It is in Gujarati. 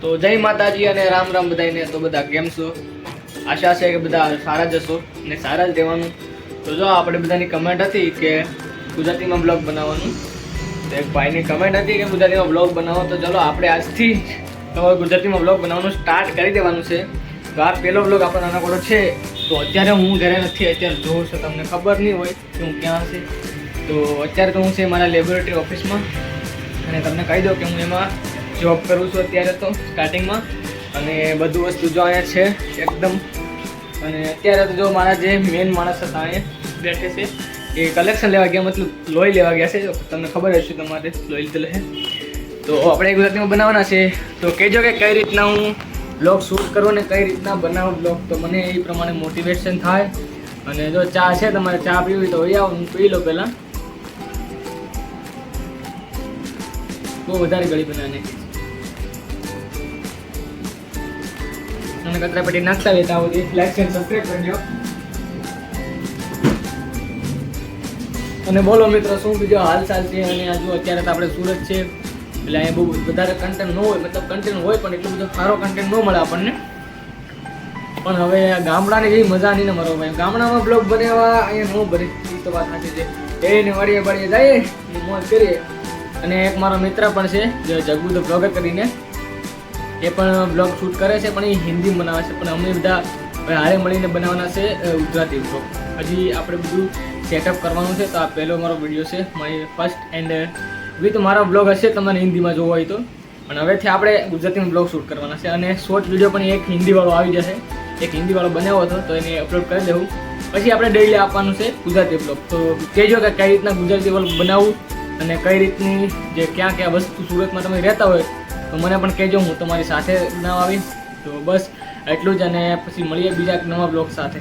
તો જય માતાજી અને રામ રામ બધાને. તો બધા કેમ છો? આશા છે કે બધા સારા જ હશો ને સારા જ રહેવાનું. તો જો આપણે બધાની કમેન્ટ હતી કે ગુજરાતીમાં બ્લોગ બનાવવાનું, તો એક ભાઈની કમેન્ટ હતી કે ગુજરાતીમાં બ્લોગ બનાવો. તો ચલો આપણે આજથી ગુજરાતીમાં બ્લોગ બનાવવાનું સ્ટાર્ટ કરી દેવાનું છે. તો આ પહેલો બ્લોગ આપણો નાનકડો છે. તો અત્યારે હું ઘરે નથી, અત્યારે જોઉં છું, તમને ખબર નહીં હોય કે હું ક્યાં છે. તો અત્યારે તો હું છે મારા લેબોરેટરી ઓફિસમાં, અને તમને કહી દઉં કે હું એમાં જોબ કરું છું અત્યારે તો સ્ટાર્ટિંગમાં. અને બધું વસ્તુ જો અહીંયા છે એકદમ. અને અત્યારે તો જો મારા જે મેઇન માણસ હતા અહીંયા બેઠે છે એ કલેક્શન લેવા ગયા, મતલબ લોહી લેવા ગયા છે. તમને ખબર હશે, તમારે લોહી લીધેલું છે. તો આપણે ગુજરાતીમાં બનાવવાના છે. તો કહેજો કે કઈ રીતના હું બ્લોગ શૂટ કરું ને કઈ રીતના બનાવું બ્લોગ, તો મને એ પ્રમાણે મોટિવેશન થાય. અને જો ચા છે, તમારે ચા પીવી તો હોય આવો, હું પી લો પહેલાં. બહુ વધારે ગળી બનાવવાની અને કચરા પેટી નાખતા રહેતા આવો. લાઈક એન્ડ સબસ્ક્રાઇબ કરજો. અને બોલો મિત્રો, શું બીજો હાલચાલ છે? અને આ જો અત્યારે તો આપણે સુરત છે, એટલે અહીંયા બહુ વધારે કન્ટેન્ટ ન હોય, મતલબ કન્ટેન્ટ હોય પણ એટલું બધો સારો કન્ટેન્ટ ન મળે આપણને. પણ હવે ગામડાની જેવી મજા નહીં ને મારો ભાઈ. ગામડામાં બ્લોગ બનાવવા અહીંયા ન બને, એ તો વાત સાચી છે. એને વાળીએ વાળીએ જઈએ, મોજ કરીએ. અને એક મારો મિત્ર પણ છે જે જગુ ધ બ્લોગર કરીને, એ પણ બ્લોગ શૂટ કરે છે, પણ એ હિન્દી બનાવે છે. પણ અમે બધા હારે મળીને બનાવવાના છે ગુજરાતી બ્લોગ. હજી આપણે બધું સેટઅપ કરવાનું છે. તો આ પહેલો મારો વિડીયો છે, મારી ફર્સ્ટ એન્ડ વિથ મારો બ્લોગ હશે તમારે હિન્દીમાં જોવો હોય તો. પણ હવેથી આપણે ગુજરાતીમાં બ્લોગ શૂટ કરવાના છે. અને શોર્ટ વિડીયો પણ એક હિન્દીવાળો આવી જશે. એક હિન્દીવાળો બનાવ્યો હતો, તો એને અપલોડ કરી દેવું. પછી આપણે ડેઈલી આપવાનું છે ગુજરાતી બ્લોગ. તો કહેજો કે કઈ રીતના ગુજરાતી બ્લોગ બનાવવું અને કઈ રીતની જે ક્યાં ક્યાં વસ્તુ સુરતમાં તમે રહેતા હોય તો મને પણ કહેજો, હું તમારી સાથે બનાવવા આવીશ. તો બસ એટલું જ, અને પછી મળીએ બીજા એક નવા બ્લોગ સાથે.